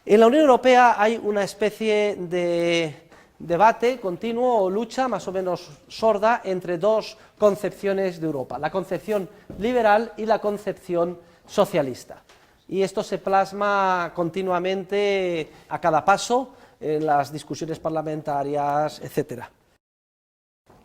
En la Unión Europea hay una especie de debate continuo o lucha más o menos sorda entre dos concepciones de Europa, la concepción liberal y la concepción socialista. Y esto se plasma continuamente a cada paso en las discusiones parlamentarias, etcétera.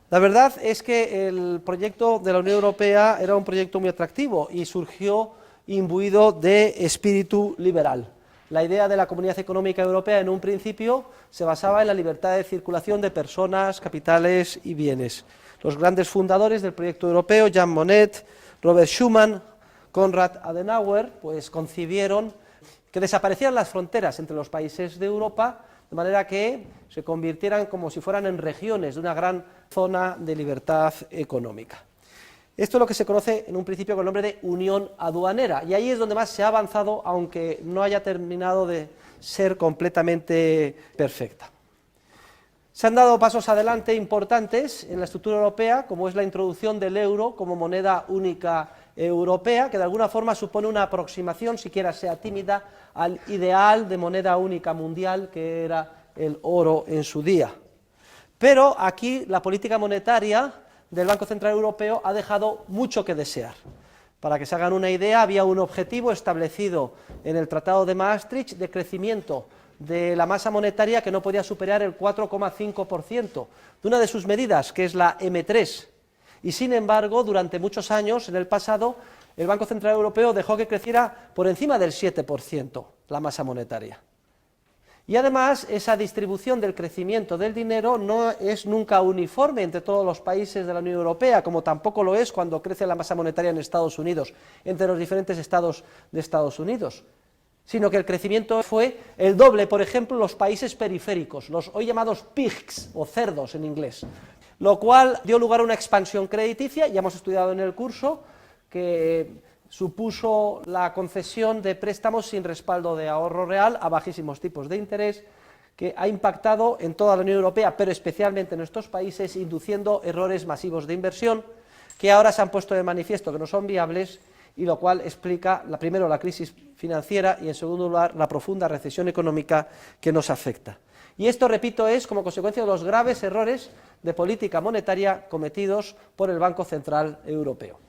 La verdad es que el proyecto de la Unión Europea era un proyecto muy atractivo y surgió imbuido de espíritu liberal. La idea de la Comunidad Económica Europea en un principio se basaba en la libertad de circulación de personas, capitales y bienes. Los grandes fundadores del proyecto europeo, Jean Monnet, Robert Schuman, Konrad Adenauer, pues concibieron que desaparecieran las fronteras entre los países de Europa, de manera que se convirtieran como si fueran en regiones de una gran zona de libertad económica. Esto es lo que se conoce en un principio con el nombre de Unión Aduanera, y ahí es donde más se ha avanzado, aunque no haya terminado de ser completamente perfecta. Se han dado pasos adelante importantes en la estructura europea, como es la introducción del euro como moneda única europea, que de alguna forma supone una aproximación, siquiera sea tímida, al ideal de moneda única mundial que era el oro en su día. Pero aquí la política monetaria del Banco Central Europeo ha dejado mucho que desear. Para que se hagan una idea, había un objetivo establecido en el Tratado de Maastricht de crecimiento de la masa monetaria que no podía superar el 4,5% de una de sus medidas, que es la M3. Y sin embargo, durante muchos años, en el pasado, el Banco Central Europeo dejó que creciera por encima del 7% la masa monetaria. Y además, esa distribución del crecimiento del dinero no es nunca uniforme entre todos los países de la Unión Europea, como tampoco lo es cuando crece la masa monetaria en Estados Unidos, entre los diferentes estados de Estados Unidos, sino que el crecimiento fue el doble, por ejemplo, en los países periféricos, los hoy llamados pigs, o cerdos en inglés, lo cual dio lugar a una expansión crediticia, ya hemos estudiado en el curso, que supuso la concesión de préstamos sin respaldo de ahorro real a bajísimos tipos de interés, que ha impactado en toda la Unión Europea, pero especialmente en estos países, induciendo errores masivos de inversión, que ahora se han puesto de manifiesto que no son viables, y lo cual explica, primero, la crisis financiera y, en segundo lugar, la profunda recesión económica que nos afecta. Y esto, repito, es como consecuencia de los graves errores de política monetaria cometidos por el Banco Central Europeo.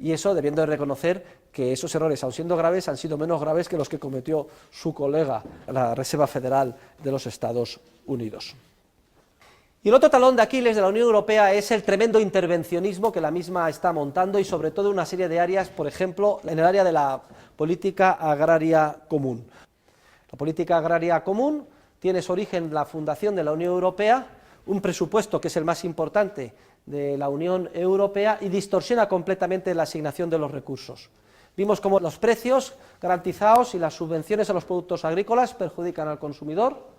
Y eso debiendo de reconocer que esos errores, aun siendo graves, han sido menos graves que los que cometió su colega, la Reserva Federal de los Estados Unidos. Y el otro talón de Aquiles de la Unión Europea es el tremendo intervencionismo que la misma está montando, y sobre todo en una serie de áreas, por ejemplo, en el área de la política agraria común. La política agraria común tiene su origen en la fundación de la Unión Europea, un presupuesto que es el más importante de la Unión Europea, y distorsiona completamente la asignación de los recursos. Vimos cómo los precios garantizados y las subvenciones a los productos agrícolas perjudican al consumidor,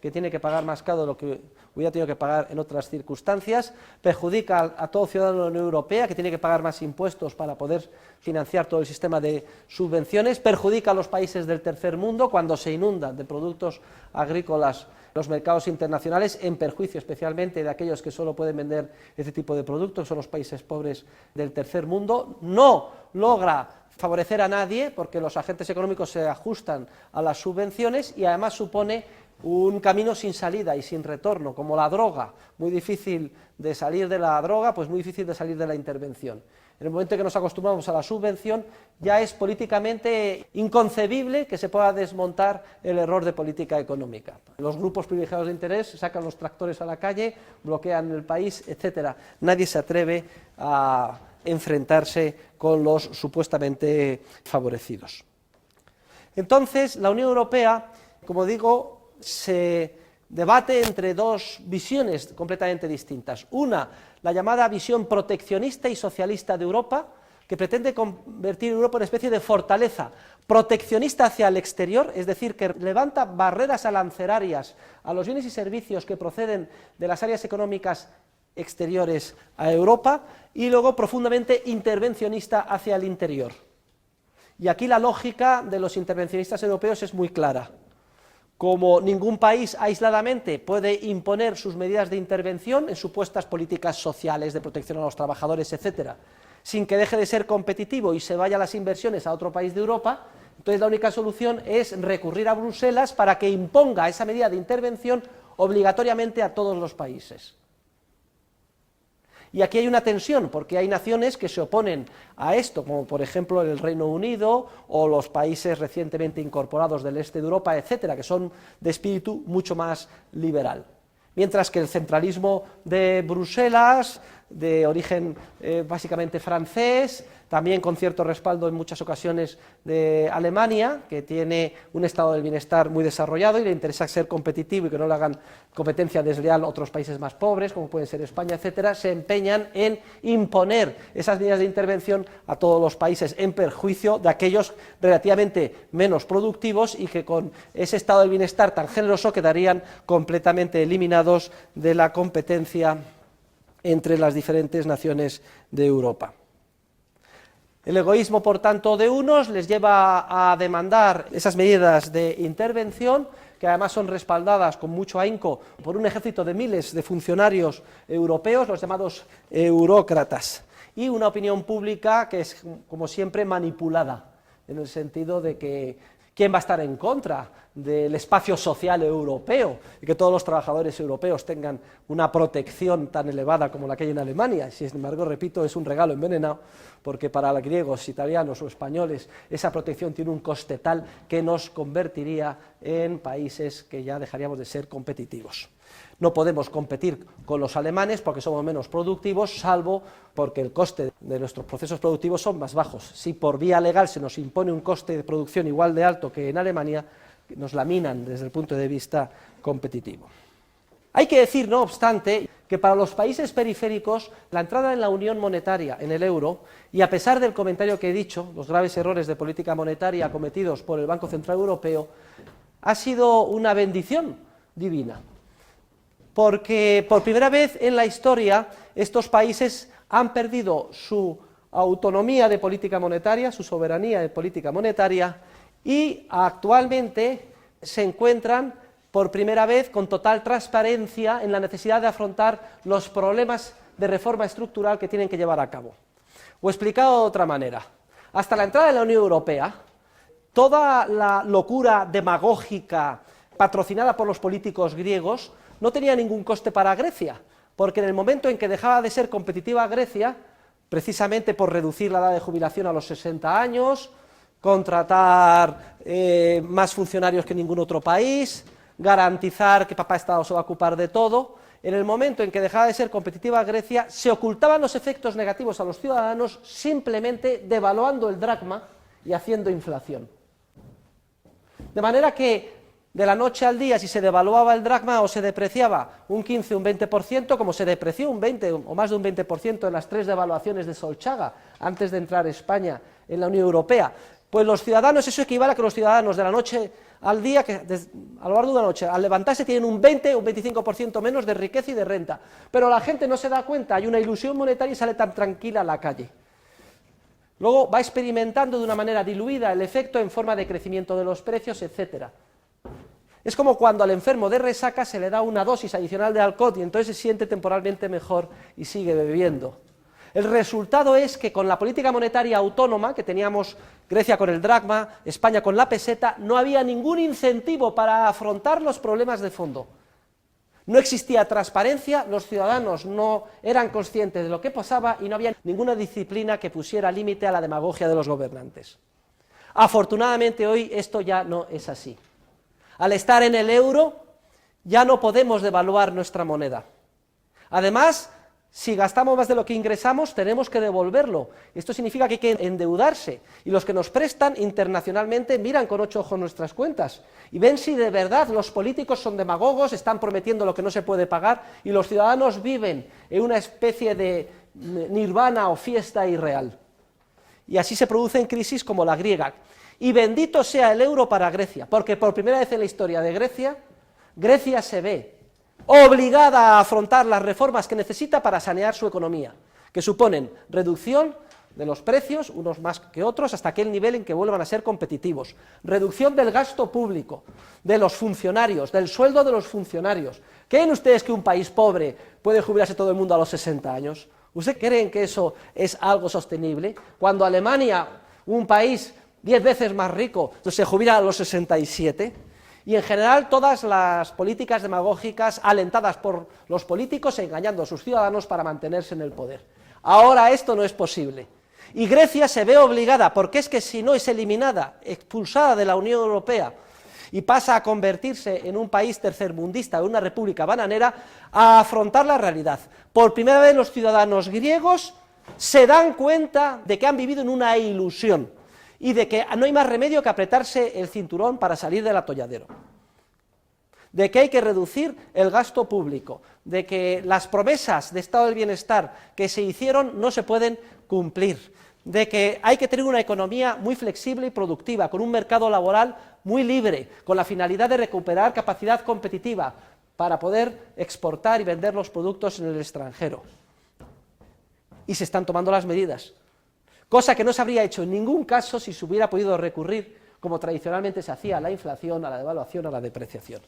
que tiene que pagar más caro de lo que hubiera tenido que pagar en otras circunstancias, perjudica a todo ciudadano de la Unión Europea, que tiene que pagar más impuestos para poder financiar todo el sistema de subvenciones, perjudica a los países del tercer mundo cuando se inundan de productos agrícolas los mercados internacionales, en perjuicio especialmente de aquellos que solo pueden vender este tipo de productos, que son los países pobres del tercer mundo. No logra favorecer a nadie porque los agentes económicos se ajustan a las subvenciones, y además supone un camino sin salida y sin retorno, como la droga, muy difícil de salir de la droga, pues muy difícil de salir de la intervención. En el momento que nos acostumbramos a la subvención, ya es políticamente inconcebible que se pueda desmontar el error de política económica. Los grupos privilegiados de interés sacan los tractores a la calle, bloquean el país, etcétera. Nadie se atreve a enfrentarse con los supuestamente favorecidos. Entonces, la Unión Europea, como digo, se debate entre dos visiones completamente distintas. Una, la llamada visión proteccionista y socialista de Europa, que pretende convertir Europa en una especie de fortaleza proteccionista hacia el exterior, es decir, que levanta barreras arancelarias a los bienes y servicios que proceden de las áreas económicas exteriores a Europa, y luego profundamente intervencionista hacia el interior. Y aquí la lógica de los intervencionistas europeos es muy clara. Como ningún país aisladamente puede imponer sus medidas de intervención en supuestas políticas sociales de protección a los trabajadores, etcétera, sin que deje de ser competitivo y se vayan las inversiones a otro país de Europa, Entonces la única solución es recurrir a Bruselas para que imponga esa medida de intervención obligatoriamente a todos los países. Y aquí hay una tensión, porque hay naciones que se oponen a esto, como por ejemplo el Reino Unido o los países recientemente incorporados del este de Europa, etcétera, que son de espíritu mucho más liberal. Mientras que el centralismo de Bruselas, de origen básicamente francés, también con cierto respaldo en muchas ocasiones de Alemania, que tiene un estado del bienestar muy desarrollado y le interesa ser competitivo y que no le hagan competencia desleal otros países más pobres, como pueden ser España, etcétera, se empeñan en imponer esas medidas de intervención a todos los países en perjuicio de aquellos relativamente menos productivos y que con ese estado del bienestar tan generoso quedarían completamente eliminados de la competencia entre las diferentes naciones de Europa. El egoísmo, por tanto, de unos les lleva a demandar esas medidas de intervención, que además son respaldadas con mucho ahínco por un ejército de miles de funcionarios europeos, los llamados eurócratas, y una opinión pública que es, como siempre, manipulada, en el sentido de que ¿quién va a estar en contra del espacio social europeo y que todos los trabajadores europeos tengan una protección tan elevada como la que hay en Alemania? Sin embargo, repito, es un regalo envenenado, porque para los griegos, italianos o españoles esa protección tiene un coste tal que nos convertiría en países que ya dejaríamos de ser competitivos. No podemos competir con los alemanes porque somos menos productivos, salvo porque el coste de nuestros procesos productivos son más bajos. Si por vía legal se nos impone un coste de producción igual de alto que en Alemania, nos laminan desde el punto de vista competitivo. Hay que decir, no obstante, que para los países periféricos la entrada en la unión monetaria, en el euro, y a pesar del comentario que he dicho, los graves errores de política monetaria cometidos por el Banco Central Europeo, ha sido una bendición divina. Porque por primera vez en la historia estos países han perdido su autonomía de política monetaria, su soberanía de política monetaria, y actualmente se encuentran por primera vez con total transparencia en la necesidad de afrontar los problemas de reforma estructural que tienen que llevar a cabo. O explicado de otra manera, hasta la entrada de la Unión Europea, toda la locura demagógica patrocinada por los políticos griegos no tenía ningún coste para Grecia, porque en el momento en que dejaba de ser competitiva Grecia, precisamente por reducir la edad de jubilación a los 60 años, contratar más funcionarios que ningún otro país, garantizar que papá Estado se va a ocupar de todo, en el momento en que dejaba de ser competitiva Grecia, se ocultaban los efectos negativos a los ciudadanos simplemente devaluando el dracma y haciendo inflación. De manera que de la noche al día, si se devaluaba el dracma o se depreciaba un 15 o un 20%, como se depreció un 20 o más de un 20% en las 3 devaluaciones de Solchaga antes de entrar España en la Unión Europea, pues los ciudadanos, eso equivale a que los ciudadanos de la noche al día, a lo largo de una noche, al levantarse tienen un 20 o un 25% menos de riqueza y de renta, pero la gente no se da cuenta, hay una ilusión monetaria y sale tan tranquila a la calle. Luego va experimentando de una manera diluida el efecto en forma de crecimiento de los precios, etcétera. Es como cuando al enfermo de resaca se le da una dosis adicional de alcohol y entonces se siente temporalmente mejor y sigue bebiendo. El resultado es que con la política monetaria autónoma que teníamos Grecia con el dracma, España con la peseta, no había ningún incentivo para afrontar los problemas de fondo. No existía transparencia, los ciudadanos no eran conscientes de lo que pasaba y no había ninguna disciplina que pusiera límite a la demagogia de los gobernantes. Afortunadamente hoy esto ya no es así. Al estar en el euro, ya no podemos devaluar nuestra moneda. Además, si gastamos más de lo que ingresamos, tenemos que devolverlo. Esto significa que hay que endeudarse. Y los que nos prestan internacionalmente miran con 8 ojos nuestras cuentas y ven si de verdad los políticos son demagogos, están prometiendo lo que no se puede pagar y los ciudadanos viven en una especie de nirvana o fiesta irreal. Y así se producen crisis como la griega. Y bendito sea el euro para Grecia, porque por primera vez en la historia de Grecia, Grecia se ve obligada a afrontar las reformas que necesita para sanear su economía, que suponen reducción de los precios, unos más que otros, hasta aquel nivel en que vuelvan a ser competitivos, reducción del gasto público, de los funcionarios, del sueldo de los funcionarios. ¿Creen ustedes que un país pobre puede jubilarse todo el mundo a los 60 años? ¿Ustedes creen que eso es algo sostenible? Cuando Alemania, un país 10 veces más rico, se jubila a los 67, y en general todas las políticas demagógicas alentadas por los políticos engañando a sus ciudadanos para mantenerse en el poder. Ahora esto no es posible, y Grecia se ve obligada, porque es que si no es eliminada, expulsada de la Unión Europea, y pasa a convertirse en un país tercermundista, en una república bananera, a afrontar la realidad. Por primera vez los ciudadanos griegos se dan cuenta de que han vivido en una ilusión y de que no hay más remedio que apretarse el cinturón para salir del atolladero, de que hay que reducir el gasto público, de que las promesas de estado del bienestar que se hicieron no se pueden cumplir, de que hay que tener una economía muy flexible y productiva, con un mercado laboral muy libre, con la finalidad de recuperar capacidad competitiva para poder exportar y vender los productos en el extranjero. Y se están tomando las medidas, cosa que no se habría hecho en ningún caso si se hubiera podido recurrir, como tradicionalmente se hacía, a la inflación, a la devaluación, a la depreciación.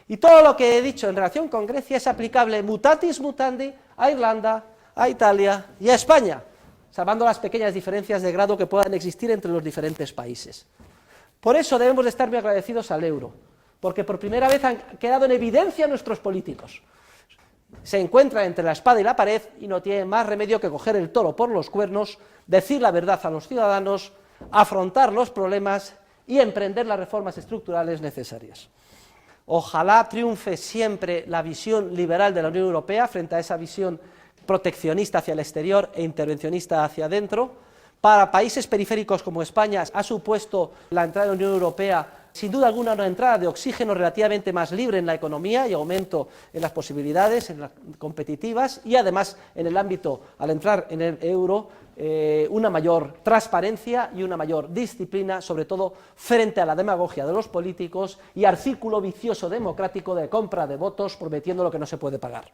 Y todo lo que he dicho en relación con Grecia es aplicable mutatis mutandi a Irlanda, a Italia y a España, salvando las pequeñas diferencias de grado que puedan existir entre los diferentes países. Por eso debemos de estar muy agradecidos al euro, porque por primera vez han quedado en evidencia nuestros políticos. Se encuentran entre la espada y la pared y no tienen más remedio que coger el toro por los cuernos, decir la verdad a los ciudadanos, afrontar los problemas y emprender las reformas estructurales necesarias. Ojalá triunfe siempre la visión liberal de la Unión Europea frente a esa visión proteccionista hacia el exterior e intervencionista hacia adentro. Para países periféricos como España ha supuesto la entrada en la Unión Europea sin duda alguna una entrada de oxígeno relativamente más libre en la economía y aumento en las posibilidades competitivas, y además en el ámbito, al entrar en el euro, una mayor transparencia y una mayor disciplina, sobre todo frente a la demagogia de los políticos y al círculo vicioso democrático de compra de votos prometiendo lo que no se puede pagar.